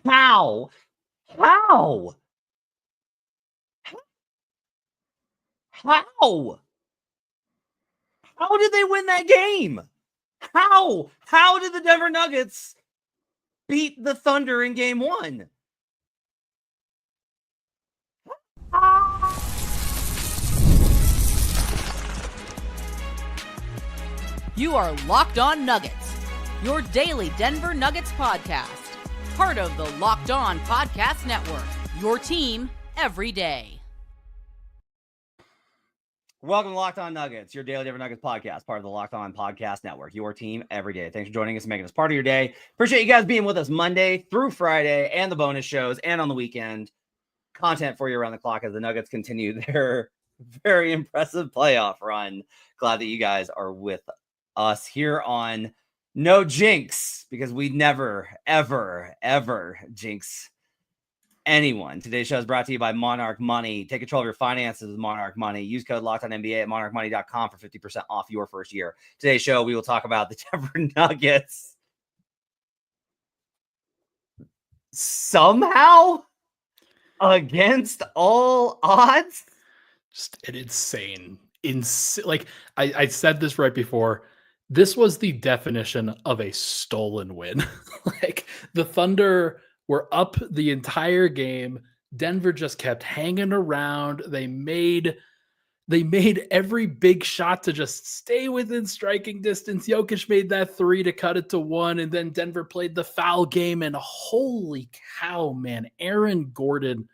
How? How? How? How did they win that game? How? How did the Denver Nuggets beat the Thunder in game 1? You are Locked On Nuggets, your daily Denver Nuggets podcast. Part of the Locked On Podcast Network, your team every day. Welcome to Locked On Nuggets, your daily Denver Nuggets podcast, part of the Locked On Podcast Network, your team every day. Thanks for joining us and making us part of your day. Appreciate you guys being with us Monday through Friday and the bonus shows and on the weekend. Content for you around the clock as the Nuggets continue their very impressive playoff run. Glad that you guys are with us here on No Jinx, because we never, ever, ever jinx anyone. Today's show is brought to you by Monarch Money. Take control of your finances with Monarch Money. Use code LOCKEDONNBA at monarchmoney.com for 50% off your first year. Today's show, we will talk about the Denver Nuggets somehow against all odds. Just an insane. Like I said this right before. This was the definition of a stolen win. Like the Thunder were up the entire game. Denver just kept hanging around. They made every big shot to just stay within striking distance. Jokic made that 3 to cut it to 1, and then Denver played the foul game. And holy cow, man, Aaron Gordon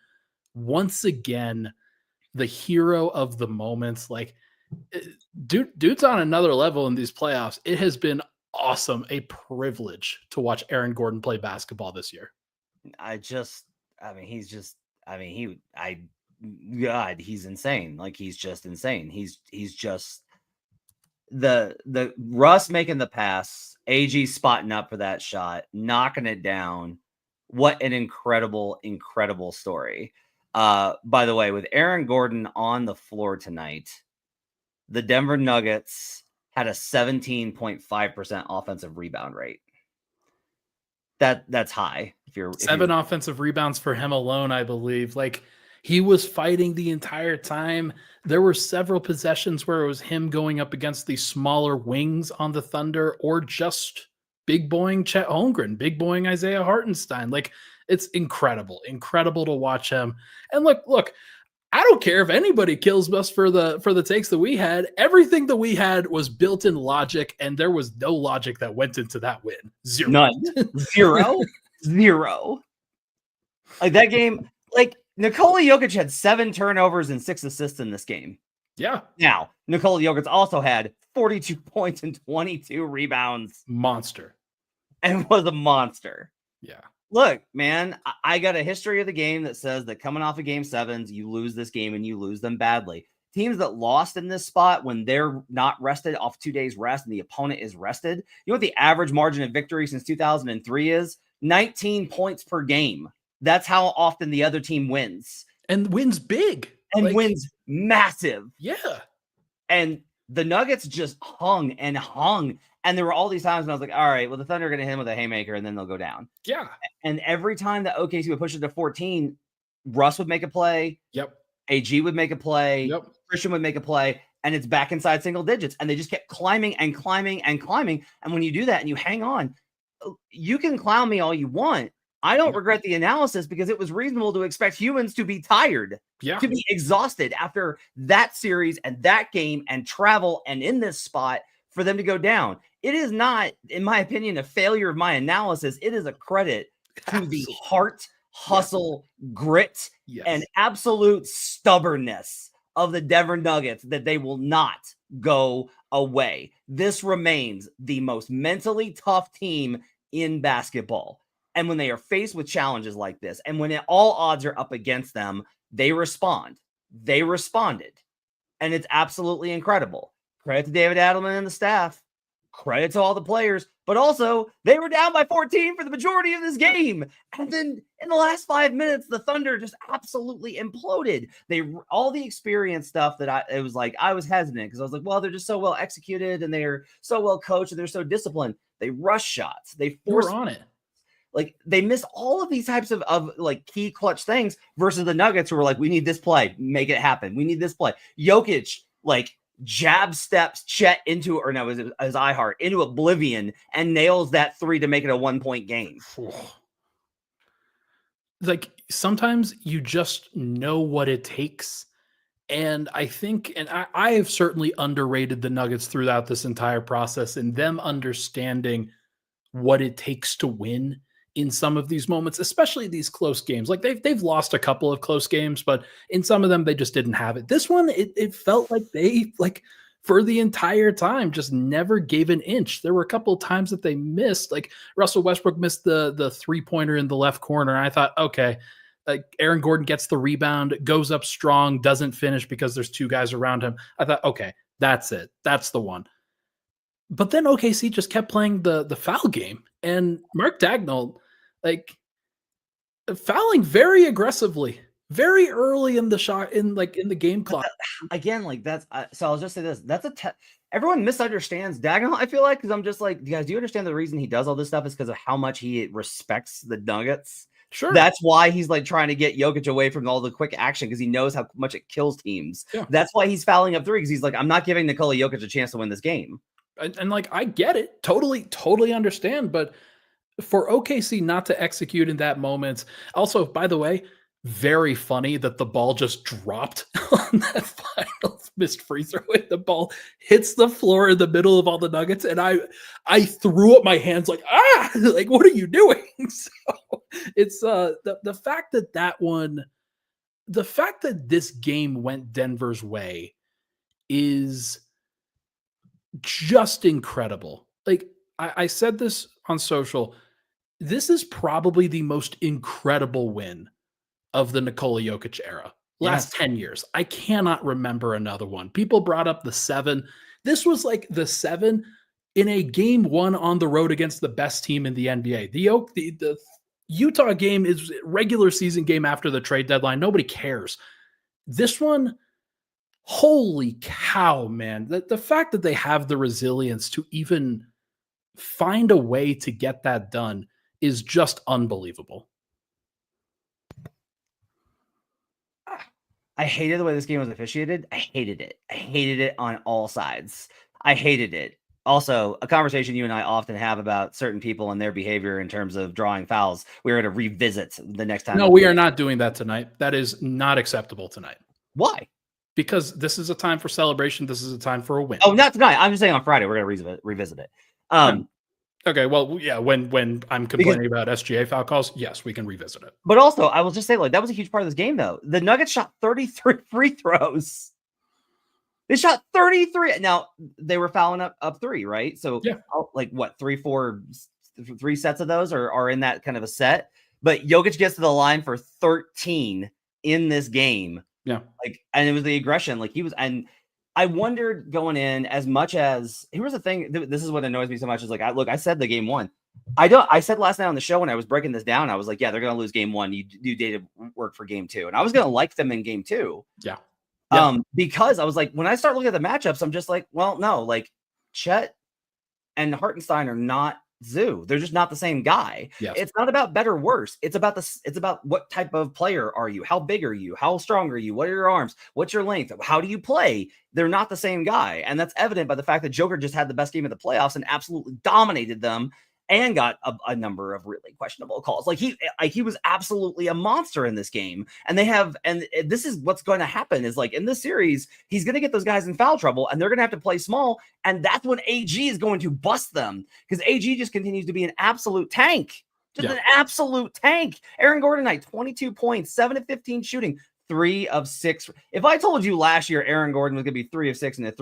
once again, the hero of the moments. Like, dude's on another level in these playoffs. It has been awesome, a privilege to watch Aaron Gordon play basketball this year. He's insane. Like, he's just insane. He's just the Russ making the pass, AG spotting up for that shot, knocking it down. What an incredible, incredible story. By the way, with Aaron Gordon on the floor tonight, the Denver Nuggets had a 17.5% offensive rebound rate. That's high. If you're 7 offensive rebounds for him alone, I believe. Like, he was fighting the entire time. There were several possessions where it was him going up against the smaller wings on the Thunder, or just big boying Chet Holmgren, big boying Isaiah Hartenstein. Like, it's incredible to watch him. And look, I don't care if anybody kills us for the takes that we had. Everything that we had was built in logic, and there was no logic that went into that win. Zero. None. Zero. Like, that game, like, Nikola Jokic had 7 turnovers and 6 assists in this game. Yeah. Now, Nikola Jokic also had 42 points and 22 rebounds. Monster. And was a monster. Yeah. Look, man, I got a history of the game that says that coming off of game 7s, you lose this game and you lose them badly. Teams that lost in this spot when they're not rested off 2 days rest and the opponent is rested, you know what the average margin of victory since 2003 is? 19 points per game. That's how often the other team wins. And wins big. And wins massive. Yeah. And the Nuggets just hung and hung. And there were all these times when I was like, all right, well, the Thunder are going to hit him with a haymaker and then they'll go down. Yeah. And every time that OKC would push it to 14, Russ would make a play. Yep. AG would make a play. Yep. Christian would make a play. And it's back inside single digits. And they just kept climbing and climbing and climbing. And when you do that and you hang on, you can clown me all you want. I don't regret the analysis, because it was reasonable to expect humans to be tired, to be exhausted after that series and that game and travel and in this spot for them to go down. It is not, in my opinion, a failure of my analysis. It is a credit to the heart, hustle, grit, and absolute stubbornness of the Denver Nuggets that they will not go away. This remains the most mentally tough team in basketball. And when they are faced with challenges like this, and when all odds are up against them, they respond. They responded. And it's absolutely incredible. Credit to David Adelman and the staff. Credit to all the players. But also, they were down by 14 for the majority of this game. And then in the last 5 minutes, the Thunder just absolutely imploded. All the experience stuff that I was hesitant, because I was like, well, they're just so well executed and they're so well coached and they're so disciplined. They rush shots. They force on it. Like they miss all of these types of like key clutch things versus the Nuggets who were like, we need this play, make it happen. We need this play. Jokic like jab steps Chet into, or no, it was iHeart into oblivion and nails that 3 to make it a 1-point game. Like sometimes you just know what it takes. And I think, and I have certainly underrated the Nuggets throughout this entire process, and them understanding what it takes to win in some of these moments, especially these close games. Like they've lost a couple of close games, but in some of them they just didn't have it. This one, it felt like they like for the entire time just never gave an inch. There were a couple of times that they missed. Like Russell Westbrook missed the 3-pointer in the left corner. I thought, okay. Like Aaron Gordon gets the rebound, goes up strong, doesn't finish because there's 2 guys around him. I thought, okay, that's it. That's the one. But then OKC just kept playing the foul game, and Mark Daigneault, like fouling very aggressively, very early in the shot, in the game clock. Again, like that's so I'll just say this. That's everyone misunderstands Daigneault, I feel like, because I'm just like, guys, do you understand the reason he does all this stuff is because of how much he respects the Nuggets? Sure. That's why he's like trying to get Jokic away from all the quick action because he knows how much it kills teams. Yeah. That's why he's fouling up 3 because he's like, I'm not giving Nikola Jokic a chance to win this game. And like, I get it. Totally understand. But for OKC not to execute in that moment, also, by the way, very funny that the ball just dropped on that final missed free throw. And the ball hits the floor in the middle of all the Nuggets. And I threw up my hands like, like, what are you doing? So it's the fact that one, the fact that this game went Denver's way is just incredible. Like I said this on social, this is probably the most incredible win of the Nikola Jokic era. Last 10 years. I cannot remember another one. People brought up the 7. This was like the 7 in a game 1 on the road against the best team in the NBA. The Utah game is regular season game after the trade deadline. Nobody cares. This one, holy cow, man. The fact that they have the resilience to even find a way to get that done is just unbelievable. I hated the way this game was officiated. I hated it. I hated it on all sides. I hated it. Also, a conversation you and I often have about certain people and their behavior in terms of drawing fouls. We're going to revisit the next time. No, we are not doing that tonight. That is not acceptable tonight. Why? Because this is a time for celebration. This is a time for a win. Oh, not tonight. I'm just saying on Friday, we're going to revisit it. Okay, well, yeah, when I'm complaining about SGA foul calls, yes, we can revisit it. But also, I will just say, like, that was a huge part of this game, though. The Nuggets shot 33 free throws. They shot 33. Now, they were fouling up 3, right? So, yeah, like, what, 3 sets of those are in that kind of a set. But Jokic gets to the line for 13 in this game. Yeah. Like, and it was the aggression. Like, he was, and I wondered going in as much as, here's the thing. This is what annoys me so much is like, I said the game 1. I said last night on the show when I was breaking this down, I was like, yeah, they're going to lose game 1. You do data work for game 2. And I was going to like them in game 2. Yeah. Because I was like, when I start looking at the matchups, I'm just like, well, no, like Chet and Hartenstein are not Zoo. They're just not the same guy. Yes. It's not about better, worse. It's about what type of player are you? How big are you? How strong are you? What are your arms? What's your length? How do you play? They're not the same guy. And that's evident by the fact that Joker just had the best game of the playoffs and absolutely dominated them and got a number of really questionable calls. Like he was absolutely a monster in this game. And this is what's going to happen is like in this series, he's going to get those guys in foul trouble and they're going to have to play small. And that's when AG is going to bust them because AG just continues to be an absolute tank. An absolute tank. Aaron Gordon night, 22 points, 7 of 15 shooting, 3 of 6. If I told you last year Aaron Gordon was going to be 3 of 6 in a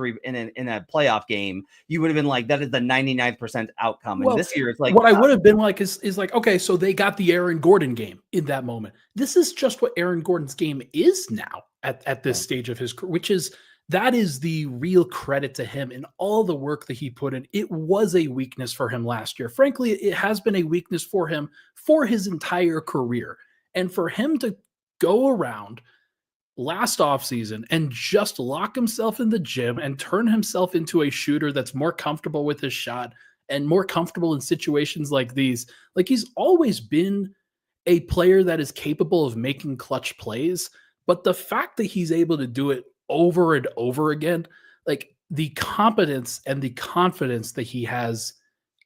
playoff game, you would have been like, that is the 99th percent outcome. And this year, it's like what I would have been like is like, okay, so they got the Aaron Gordon game in that moment. This is just what Aaron Gordon's game is now at this stage of his career, that is the real credit to him and all the work that he put in. It was a weakness for him last year. Frankly, it has been a weakness for him for his entire career. And for him to go around last offseason and just lock himself in the gym and turn himself into a shooter that's more comfortable with his shot and more comfortable in situations like these. Like, he's always been a player that is capable of making clutch plays, but the fact that he's able to do it over and over again, like the competence and the confidence that he has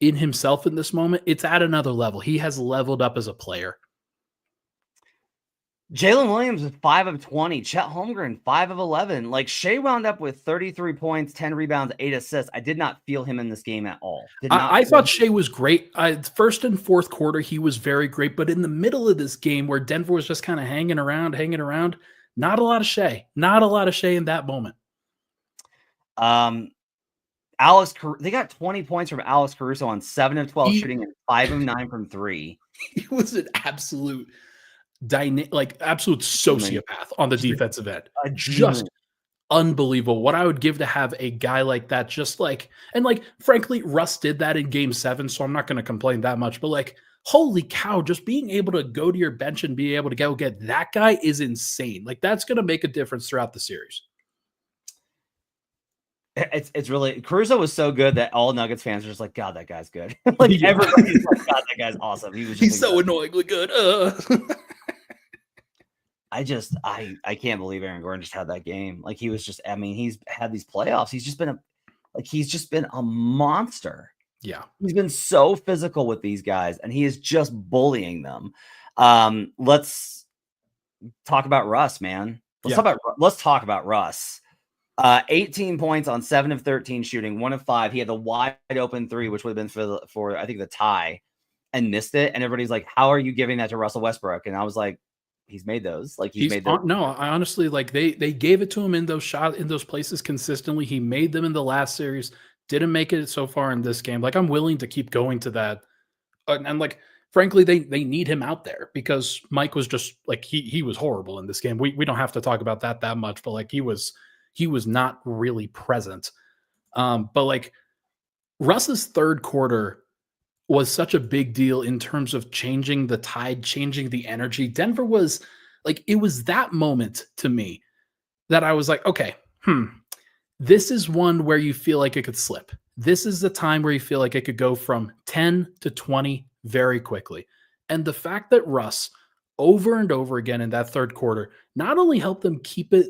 in himself in this moment, it's at another level. He has leveled up as a player. Jalen Williams was 5 of 20. Chet Holmgren, 5 of 11. Like, Shea wound up with 33 points, 10 rebounds, 8 assists. I did not feel him in this game at all. I thought Shea was great. First and fourth quarter, he was very great. But in the middle of this game where Denver was just kind of hanging around, not a lot of Shea. Not a lot of Shea in that moment. They got 20 points from Alex Caruso on 7 of 12 shooting and 5 of 9 from 3. He was an absolute absolute sociopath on the defensive end. Just unbelievable. What I would give to have a guy like that, frankly, Russ did that in game 7, so I'm not going to complain that much, but like, holy cow, just being able to go to your bench and be able to go get that guy is insane. Like, that's going to make a difference throughout the series. It's really, Caruso was so good that all Nuggets fans are just like, God, that guy's good. Everybody's like, God, that guy's awesome. He's so annoyingly good. I can't believe Aaron Gordon just had that game. Like, he was just, he's had these playoffs. He's just been a monster. Yeah. He's been so physical with these guys, and he is just bullying them. Let's talk about Russ, man. Let's talk about Russ. 18 points on 7 of 13 shooting, 1 of 5. He had the wide open 3, which would have been for I think the tie, and missed it. And everybody's like, how are you giving that to Russell Westbrook? And I was like, he's made those. Like, he's made those. No, I honestly, like, they gave it to him in those places consistently. He made them in the last series, didn't make it so far in this game. Like, I'm willing to keep going to that. And like, frankly, they need him out there because Mike was just like, he was horrible in this game. We don't have to talk about that much, but like, he was not really present. But like, Russ's third quarter was such a big deal in terms of changing the tide, changing the energy. Denver was like, it was that moment to me that I was like, okay, this is one where you feel like it could slip. This is the time where you feel like it could go from 10 to 20 very quickly. And the fact that Russ over and over again in that third quarter not only helped them keep it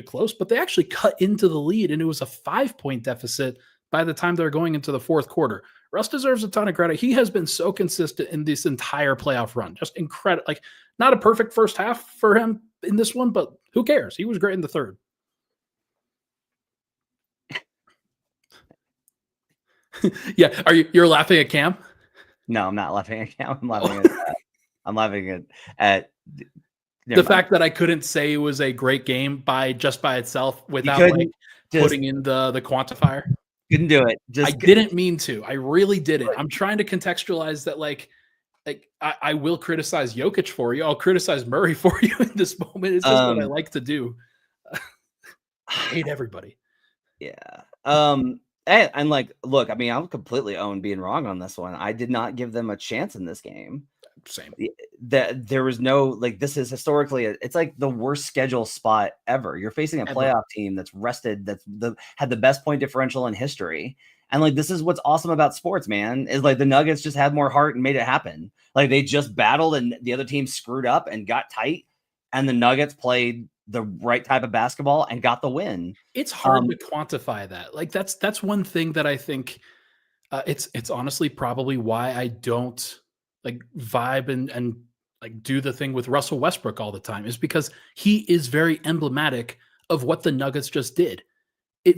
close, but they actually cut into the lead, and it was a 5-point deficit by the time they're going into the fourth quarter. Russ deserves a ton of credit. He has been so consistent in this entire playoff run. Just incredible. Like, not a perfect first half for him in this one, but who cares? He was great in the third. Yeah. You're laughing at Cam? No, I'm not laughing at Cam. I'm laughing at the fact that I couldn't say it was a great game by itself without putting in the quantifier. Couldn't do it. I didn't mean to. I really didn't. I'm trying to contextualize that. Like I will criticize Jokic for you. I'll criticize Murray for you in this moment. It's just what I like to do. I hate everybody. Yeah. And like, look, I'll completely own being wrong on this one. I did not give them a chance in this game. Same. That there was no, like, this is historically, it's like the worst schedule spot ever. You're facing a playoff team that's rested, had the best point differential in history. And like, this is what's awesome about sports, man, is like the Nuggets just had more heart and made it happen. Like, they just battled and the other team screwed up and got tight, and the Nuggets played the right type of basketball and got the win. It's hard to quantify that. Like, that's one thing that I think it's honestly probably why I don't like vibe and like do the thing with Russell Westbrook all the time, is because he is very emblematic of what the Nuggets just did.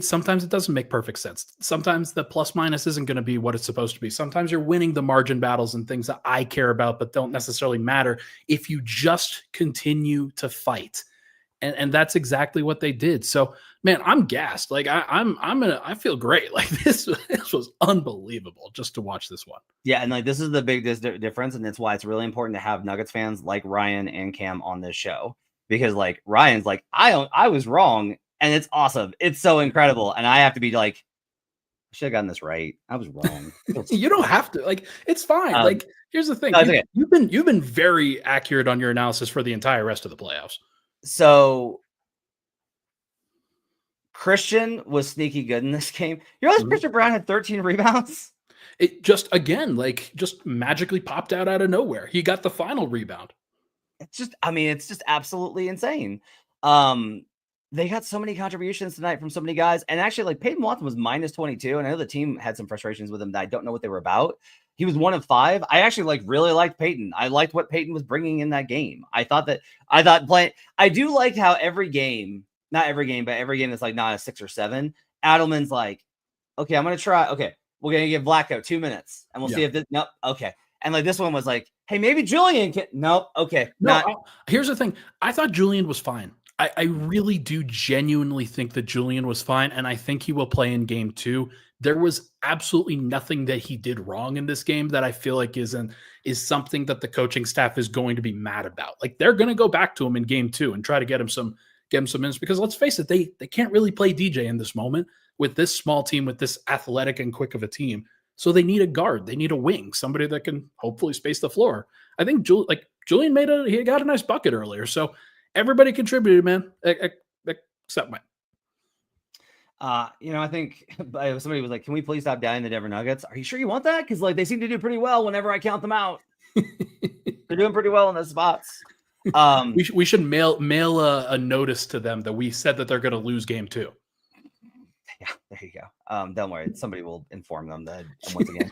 Sometimes it doesn't make perfect sense. Sometimes the plus minus isn't going to be what it's supposed to be. Sometimes you're winning the margin battles and things that I care about, but don't necessarily matter if you just continue to fight. And that's exactly what they did. So, man, I'm gassed. Like, I feel great. Like, this was unbelievable just to watch this one. Yeah, and like, this is the big difference, and that's why it's really important to have Nuggets fans like Ryan and Cam on this show, because like Ryan's like, I was wrong, and it's awesome. It's so incredible, and I have to be like, I should have gotten this right. I was wrong. You don't have to. Like, it's fine. Like, here's the thing. No, okay. You've been very accurate on your analysis for the entire rest of the playoffs. So Christian was sneaky good in this game. You realize Christian Brown had 13 rebounds? It just, again, like, just magically popped out of nowhere. He got the final rebound. It's just absolutely insane. They got so many contributions tonight from so many guys. And actually, like, Peyton Watson was minus 22. And I know the team had some frustrations with him that I don't know what they were about. He was 1 of 5. I actually really liked Peyton. I liked what Peyton was bringing in that game. I do like how every game, not every game, but every game that's like not a 6 or 7, Adelman's like, okay, I'm going to try. Okay, we're going to give Blacko 2 minutes and we'll see if this, nope. Okay. And like this one was like, hey, maybe Julian can, nope. Okay. Here's the thing. I thought Julian was fine. I really do genuinely think that Julian was fine, and I think he will play in game 2. There was absolutely nothing that he did wrong in this game that I feel like is something that the coaching staff is going to be mad about. Like, they're going to go back to him in game 2 and try to get him some minutes, because let's face it, they can't really play DJ in this moment with this small team, with this athletic and quick of a team. So they need a guard, they need a wing, somebody that can hopefully space the floor. I think Julian he got a nice bucket earlier, so everybody contributed, man, except mine. I think somebody was like, can we please stop doubting the Denver Nuggets? Are you sure you want that? Because like they seem to do pretty well whenever I count them out. They're doing pretty well in those spots. We should mail a notice to them that we said that they're going to lose game 2. Yeah, there you go. Don't worry, somebody will inform them that once again.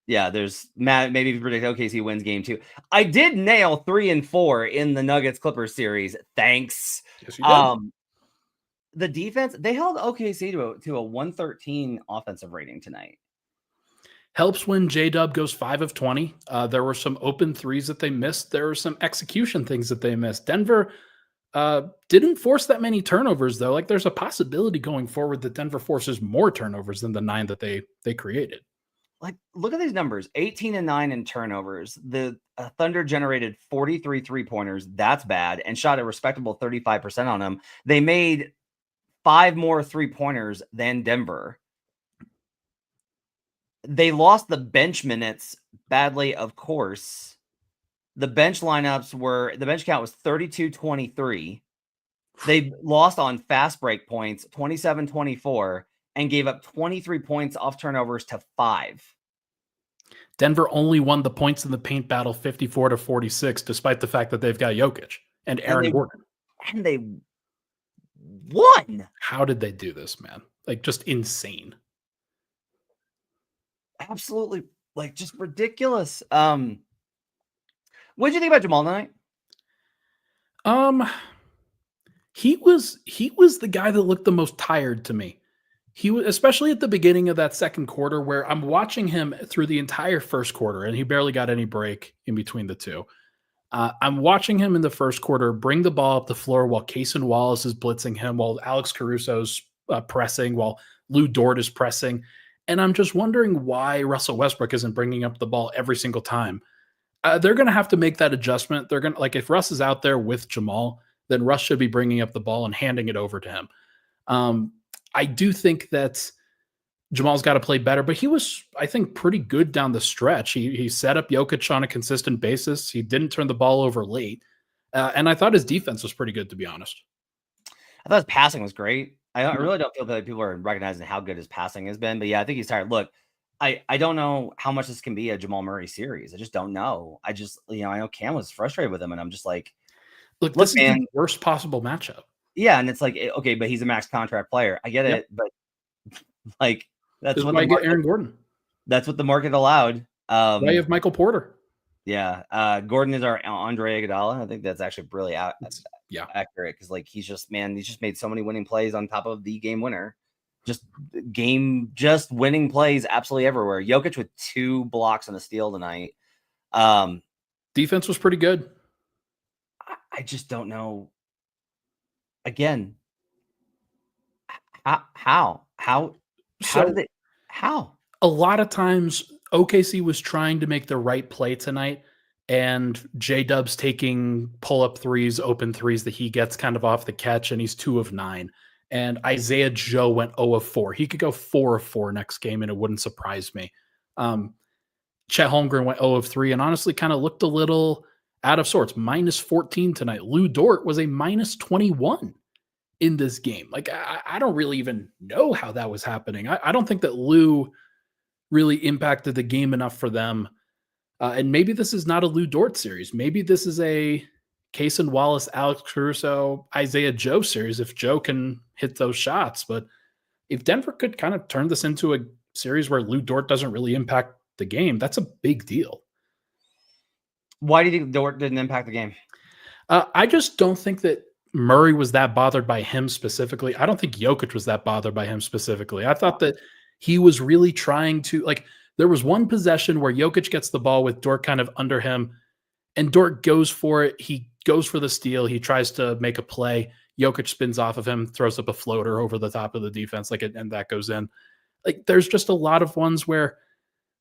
Yeah, there's Matt. Maybe if you predict OKC wins game 2. I did nail 3 and 4 in the Nuggets Clippers series. Thanks. Yes, you did. The defense, they held OKC to a 113 offensive rating tonight. Helps when J-Dub goes 5 of 20. There were some open threes that they missed. There were some execution things that they missed. Denver didn't force that many turnovers, though. Like, there's a possibility going forward that Denver forces more turnovers than the 9 that they created. Like, look at these numbers, 18 and 9 in turnovers. The Thunder generated 43 3-pointers. That's bad. And shot a respectable 35% on them. They made 5 more 3-pointers than Denver. They lost the bench minutes badly, of course. The bench count was 32-23. They lost on fast break points, 27-24. And gave up 23 points off turnovers to 5. Denver only won the points in the paint battle 54-46, despite the fact that they've got Jokic and Aaron Gordon. And they won. How did they do this, man? Like, just insane. Absolutely, like, just ridiculous. What did you think about Jamal tonight? He was the guy that looked the most tired to me. He was, especially at the beginning of that second quarter, where I'm watching him through the entire first quarter, and he barely got any break in between the two. I'm watching him in the first quarter bring the ball up the floor while Kaysen Wallace is blitzing him, while Alex Caruso's pressing, while Lou Dort is pressing. And I'm just wondering why Russell Westbrook isn't bringing up the ball every single time. They're going to have to make that adjustment. They're going to, like, if Russ is out there with Jamal, then Russ should be bringing up the ball and handing it over to him. I do think that Jamal's got to play better, but he was, I think, pretty good down the stretch. He set up Jokic on a consistent basis. He didn't turn the ball over late. And I thought his defense was pretty good, to be honest. I thought his passing was great. I really don't feel like people are recognizing how good his passing has been. But yeah, I think he's tired. Look, I don't know how much this can be a Jamal Murray series. I just don't know. I know Cam was frustrated with him, and I'm just like, look, this is the worst possible matchup. Yeah, and it's like, okay, but he's a max contract player. I get it, but like, that's what I get Aaron Gordon. That's what the market allowed. Why you have Michael Porter? Yeah, Gordon is our Andre Iguodala. I think that's actually really accurate, because like he's just made so many winning plays on top of the game winner. Just winning plays absolutely everywhere. Jokic with 2 blocks and a steal tonight. Defense was pretty good. I just don't know. Again, how did they? How? A lot of times OKC was trying to make the right play tonight, and J-Dub's taking pull-up threes, open threes that he gets kind of off the catch, and he's 2 of 9. And Isaiah Joe went 0 of 4. He could go 4 of 4 next game, and it wouldn't surprise me. Chet Holmgren went 0 of 3, and honestly kind of looked a little out of sorts. Minus 14 tonight. Lou Dort was a minus 21 in this game. Like, I don't really even know how that was happening. I don't think that Lou really impacted the game enough for them. And maybe this is not a Lou Dort series. Maybe this is a Kaysen Wallace, Alex Caruso, Isaiah Joe series if Joe can hit those shots. But if Denver could kind of turn this into a series where Lou Dort doesn't really impact the game, that's a big deal. Why do you think Dort didn't impact the game? I just don't think that Murray was that bothered by him specifically. I don't think Jokic was that bothered by him specifically. I thought that he was really trying to, like, there was one possession where Jokic gets the ball with Dort kind of under him, and Dort goes for it. He goes for the steal. He tries to make a play. Jokic spins off of him, throws up a floater over the top of the defense, and that goes in. Like, there's just a lot of ones where,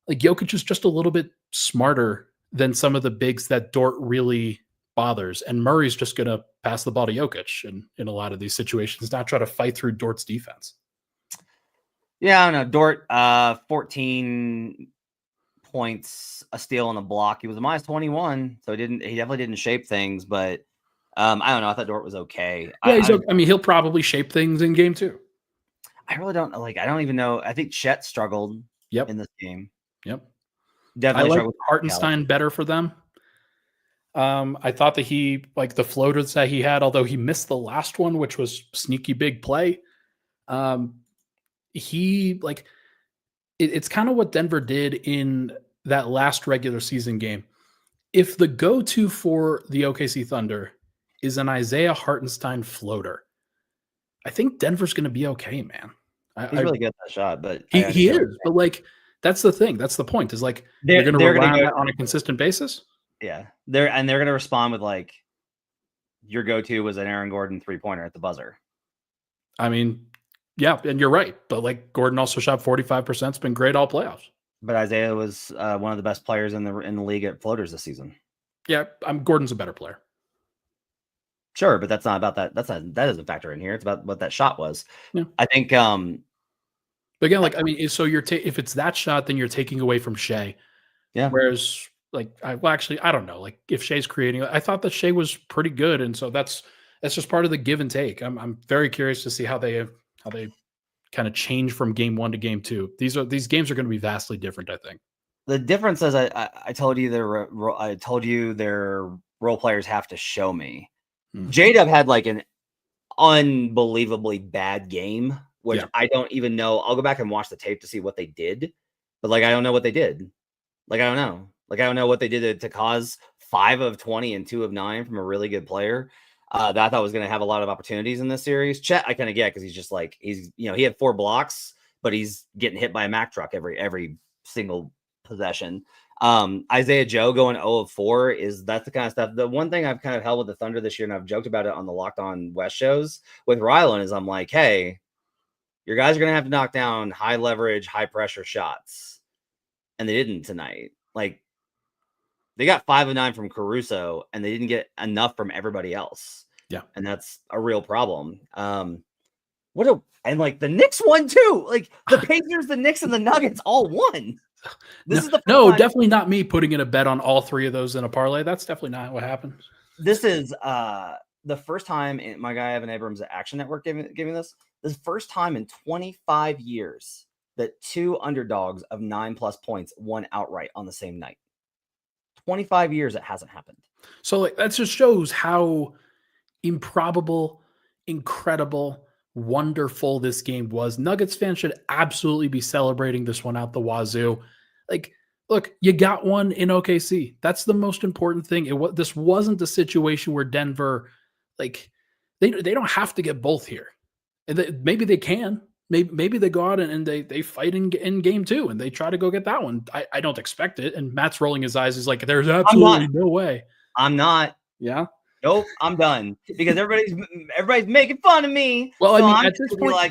like, Jokic is just a little bit smarter than some of the bigs that Dort really bothers. And Murray's just going to pass the ball to Jokic in a lot of these situations, not try to fight through Dort's defense. Yeah, I don't know. Dort, 14 points, a steal, and a block. He was a minus 21, so he definitely didn't shape things. But I don't know. I thought Dort was okay. Yeah, I mean, he'll probably shape things in game 2. I really don't like. I don't even know. I think Chet struggled. In this game. Definitely. I like Hartenstein better for them. I thought that he, like, the floaters that he had, although he missed the last one, which was sneaky big play. He, like, it's kind of what Denver did in that last regular season game. If the go-to for the OKC Thunder is an Isaiah Hartenstein floater, I think Denver's going to be okay, man. He's really good at that shot, but he is. But, like, that's the thing. That's the point. Is, like, they're going to rely on that on a consistent basis. Yeah, they're going to respond with, like, your go-to was an Aaron Gordon 3-pointer at the buzzer. I mean, yeah, and you're right. But, like, Gordon also shot 45%. It's been great all playoffs. But Isaiah was one of the best players in the league at floaters this season. Yeah, Gordon's a better player. Sure, but that's not about that. That doesn't factor in here. It's about what that shot was. Yeah. I think. But again, like, I mean, so if it's that shot, then you're taking away from Shea. Yeah. Whereas, like, I don't know. Like, if Shea's creating, I thought that Shea was pretty good, and so that's just part of the give and take. I'm very curious to see how they kind of change from game 1 to game 2. These games are going to be vastly different, I think. The difference is I told you their role players have to show me. Mm-hmm. J-Dub had, like, an unbelievably bad game, which I don't even know. I'll go back and watch the tape to see what they did, but, like, I don't know what they did. Like, I don't know. Like, I don't know what they did to cause 5 of 20 and 2 of 9 from a really good player that I thought was going to have a lot of opportunities in this series. Chet, I kind of get, because he's just, like, he had 4 blocks, but he's getting hit by a Mack truck every single possession. Isaiah Joe going 0 of 4 that's the kind of stuff. The one thing I've kind of held with the Thunder this year, and I've joked about it on the Locked On West shows with Rylan, is I'm like, hey, your guys are going to have to knock down high leverage, high pressure shots. And they didn't tonight. Like, they got 5 of 9 from Caruso, and they didn't get enough from everybody else. Yeah. And that's a real problem. And like the Knicks won too. Like, the Pacers, the Knicks, and the Nuggets all won. Definitely not me putting in a bet on all 3 of those in a parlay. That's definitely not what happened. This is the first time my guy Evan Abrams at Action Network giving this. This is the first time in 25 years that 2 underdogs of 9+ points won outright on the same night. 25 years it hasn't happened. So, like, that just shows how improbable, incredible, wonderful this game was. Nuggets fans should absolutely be celebrating this one out the wazoo. Like, look, you got one in OKC. That's the most important thing. This wasn't a situation where Denver, like, they don't have to get both here. Maybe they can. Maybe they go out and they fight in game 2 and they try to go get that one. I don't expect it. And Matt's rolling his eyes. He's like, there's absolutely no way. I'm not. Yeah. Nope, I'm done, because everybody's making fun of me. Well, so I mean, at this point, like,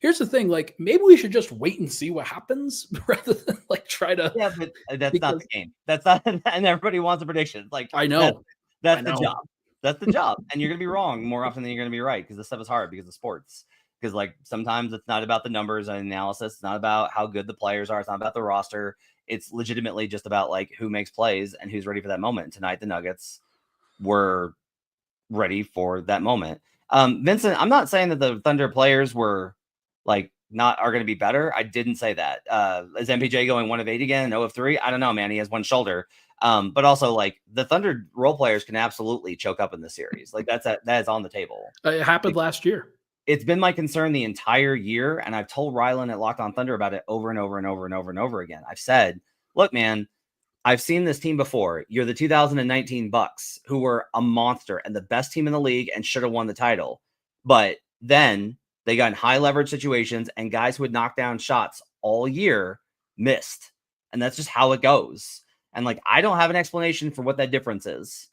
here's the thing. Like, maybe we should just wait and see what happens rather than, like, try to. Yeah, but that's not the game. That's not, and everybody wants a prediction. Like, I know that's the job. That's the job, and you're gonna be wrong more often than you're gonna be right, because this stuff is hard because of sports. Because, like, sometimes it's not about the numbers and analysis. It's not about how good the players are. It's not about the roster. It's legitimately just about, like, who makes plays and who's ready for that moment. Tonight, the Nuggets were ready for that moment. Vincent, I'm not saying that the Thunder players were, like, are going to be better. I didn't say that. Is MPJ going 1 of 8 again? 0 of 3? I don't know, man. He has one shoulder. But also, like, the Thunder role players can absolutely choke up in this series. Like, that is on the table. It happened last year. It's been my concern the entire year, and I've told Rylan at Locked On Thunder about it over and over and over and over and over again. I've said, look, man, I've seen this team before. You're the 2019 Bucks, who were a monster and the best team in the league and should have won the title. But then they got in high leverage situations, and guys who had knocked down shots all year missed. And that's just how it goes. And like, I don't have an explanation for what that difference is.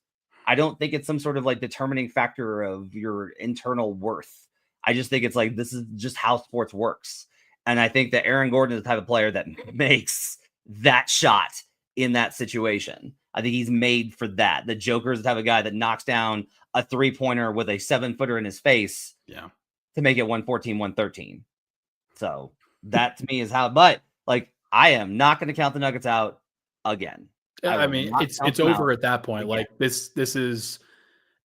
I don't think it's some sort of like determining factor of your internal worth. I just think it's like, this is just how sports works. And I think that Aaron Gordon is the type of player that makes that shot in that situation. I think he's made for that. The Joker is the type of guy that knocks down a 3-pointer with a 7-footer in his face to make it 114, 113. So that to me is how, but like, I am not going to count the Nuggets out again. I mean, it's over at that point. Again. Like this is,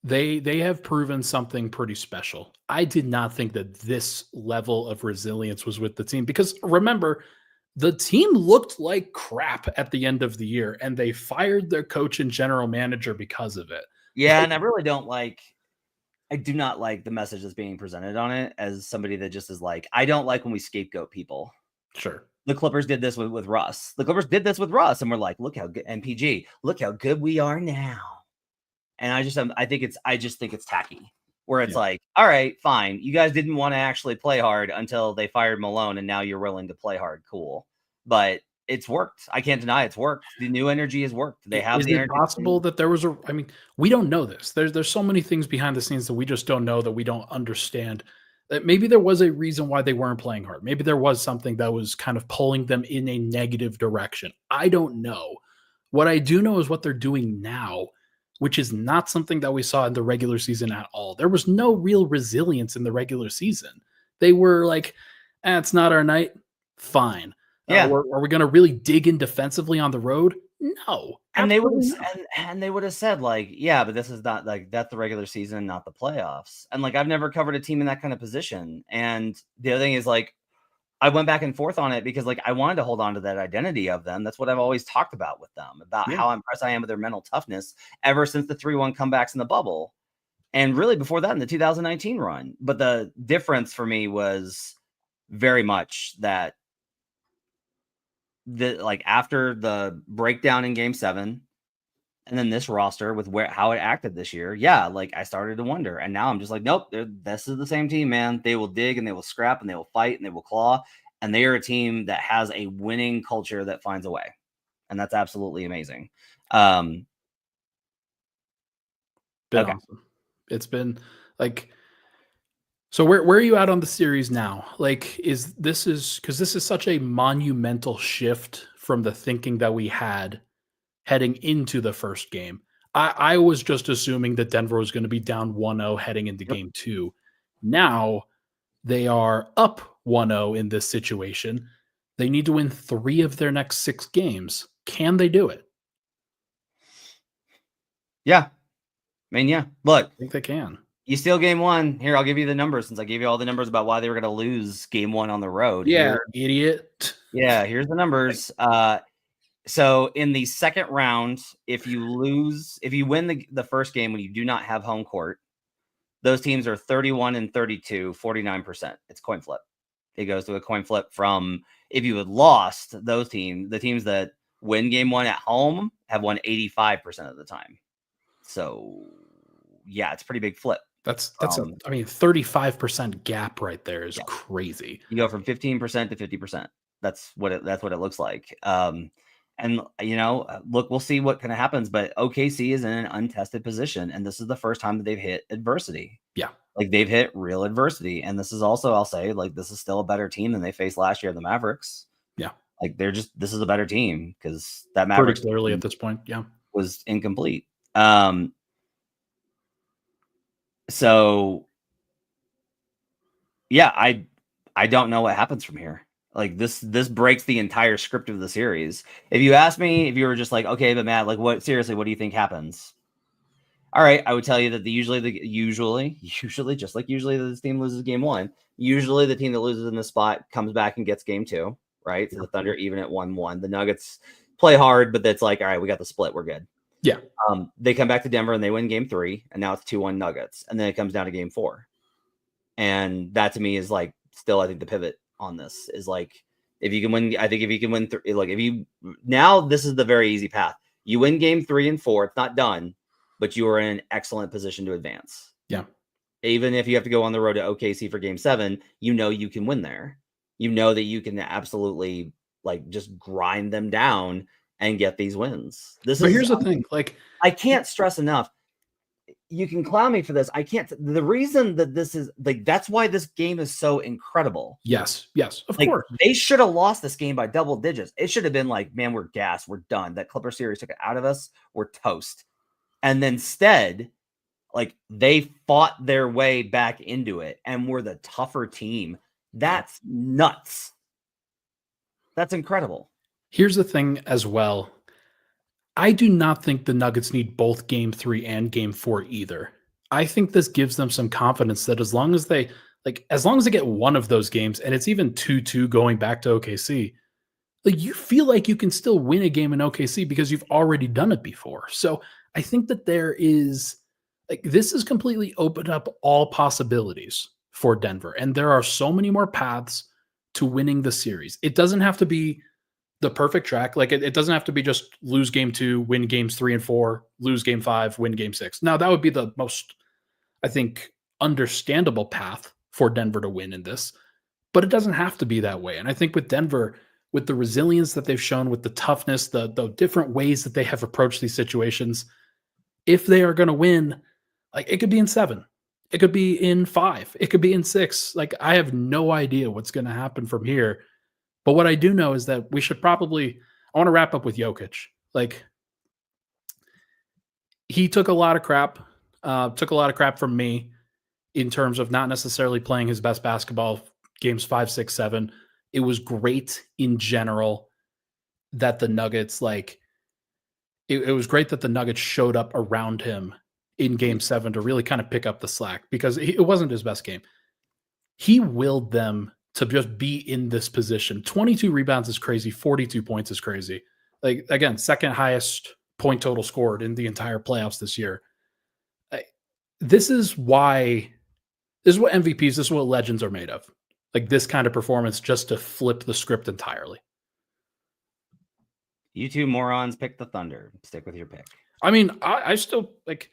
they have proven something pretty special. I did not think that this level of resilience was with the team, because remember, the team looked like crap at the end of the year, and they fired their coach and general manager because of it. Yeah, and I really I do not like the message that's being presented on it as somebody that just is like, I don't like when we scapegoat people. Sure. The Clippers did this with Russ. The Clippers did this with Russ, and we're like, look how good, MPG, look how good we are now. And I just think it's tacky, where it's like, all right, fine. You guys didn't want to actually play hard until they fired Malone, and now you're willing to play hard. Cool. But it's worked. I can't deny it's worked. The new energy has worked. They have the energy. Is it possible that there was I mean, we don't know this. There's so many things behind the scenes that we just don't know, that we don't understand. That maybe there was a reason why they weren't playing hard. Maybe there was something that was kind of pulling them in a negative direction. I don't know. What I do know is what they're doing now, which is not something that we saw in the regular season at all. There was no real resilience in the regular season. They were like, it's not our night. Fine. Yeah. Are we going to really dig in defensively on the road? No. And they would have said like, yeah, but this is not like, that's the regular season, not the playoffs. And like, I've never covered a team in that kind of position. And the other thing is like, I went back and forth on it because like, I wanted to hold on to that identity of them. That's what I've always talked about with them, about how impressed I am with their mental toughness ever since the 3-1 comebacks in the bubble. And really before that in the 2019 run. But the difference for me was very much that like after the breakdown in Game 7, and then this roster with how it acted this year, like I started to wonder. And now I'm just like, nope, this is the same team, man. They will dig and they will scrap and they will fight and they will claw. And they are a team that has a winning culture that finds a way. And that's absolutely amazing. Awesome. It's been like, so where are you at on the series now? Like, this is such a monumental shift from the thinking that we had heading into the first game. I was just assuming that Denver was going to be down 1-0 heading into game 2. Now they are up 1-0 in this situation. They need to win 3 of their next 6 games. Can they do it? Yeah. I mean, yeah. Look, I think they can. You steal game 1. Here, I'll give you the numbers, since I gave you all the numbers about why they were going to lose game 1 on the road. Yeah, idiot. Yeah, here's the numbers. So in the second round, if you win the first game when you do not have home court, those teams are 31 and 32, 49%. It's coin flip. It goes to a coin flip from, if you had lost the teams that win game 1 at home have won 85% of the time. So yeah, it's a pretty big flip. That's 35% gap right there is crazy. You go from 15% to 50%. That's what it looks like. And look, we'll see what kind of happens, but OKC is in an untested position, and this is the first time that they've hit adversity. Yeah. Like they've hit real adversity. And this is also, I'll say, like, this is still a better team than they faced last year, the Mavericks. Yeah. Like this is a better team, because that Mavericks pretty clearly at this point. Yeah. Was incomplete. So yeah, I don't know what happens from here. Like this breaks the entire script of the series. If you ask me, if you were just like, okay, but Matt, like what do you think happens? All right, I would tell you that usually, just like usually this team loses game 1, Usually the team that loses in this spot comes back and gets game 2, right? So the Thunder even at 1-1. The Nuggets play hard, but that's like, all right, we got the split. We're good. Yeah. They come back to Denver and they win game 3, and now it's 2-1 Nuggets. And then it comes down to game 4. And that to me is like still, I think the pivot on this is like, if you can win, I think if you can win, now this is the very easy path. You win game 3 and 4, it's not done, but you are in an excellent position to advance. Yeah. Even if you have to go on the road to OKC for game 7, you know you can win there. You know that you can absolutely like just grind them down and get these wins. Here's the thing. Like, I can't stress enough. You can clown me for this. I can't. The reason that this is like, that's why this game is so incredible. Yes, of like, course. They should have lost this game by double digits. It should have been like, man, we're gassed. We're done. That Clipper series took it out of us. We're toast. And then instead, like, they fought their way back into it and were the tougher team. That's nuts. That's incredible. Here's the thing as well. I do not think the Nuggets need both game 3 and game 4 either. I think this gives them some confidence that as long as they get one of those games, and it's even 2-2 going back to OKC, like, you feel like you can still win a game in OKC because you've already done it before. So I think that there is, like, this has completely opened up all possibilities for Denver. And there are so many more paths to winning the series. It doesn't have to be the perfect track. Like, it doesn't have to be just lose game 2, win games 3 and 4, lose game 5, win game 6. Now, that would be the most, I think, understandable path for Denver to win in this, but it doesn't have to be that way. And I think with Denver, with the resilience that they've shown, with the toughness, the different ways that they have approached these situations, if they are going to win, like, it could be in 7, it could be in 5, it could be in 6. Like, I have no idea what's going to happen from here. But what I do know is that we should probably, I want to wrap up with Jokic. Like, he took a lot of crap from me in terms of not necessarily playing his best basketball games 5, 6, 7. It was great in general that the Nuggets, like, it was great that the Nuggets showed up around him in game 7 to really kind of pick up the slack, because it wasn't his best game. He willed them to just be in this position. 22 rebounds is crazy. 42 points is crazy. Like, again, second highest point total scored in the entire playoffs this year. This is what MVPs, this is what legends are made of. Like, this kind of performance just to flip the script entirely. You two morons pick the Thunder. Stick with your pick. I mean, I still, like,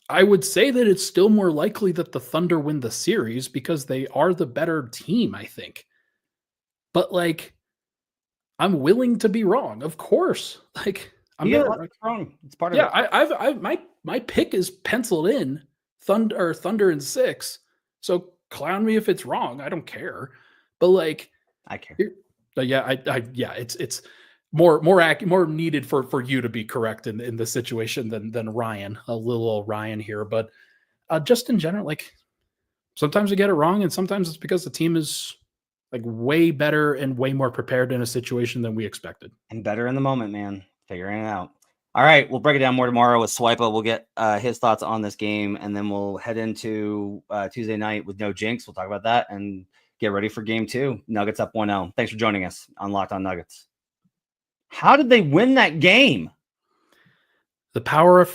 I would say that it's still more likely that the Thunder win the series because they are the better team, I think. But, like, I'm willing to be wrong, of course. Like, I'm wrong. It's part of it. Yeah, my pick is penciled in. Thunder in 6. So clown me if it's wrong. I don't care. But, like, I care. It's more needed for you to be correct in this situation than Ryan, a little old Ryan here. But just in general, like, sometimes we get it wrong, and sometimes it's because the team is, like, way better and way more prepared in a situation than we expected. And better in the moment, man. Figuring it out. All right, we'll break it down more tomorrow with Swipa. We'll get his thoughts on this game, and then we'll head into Tuesday night with no Jinx. We'll talk about that and get ready for game 2. Nuggets up 1-0. Thanks for joining us on Locked On Nuggets. How did they win that game? The power of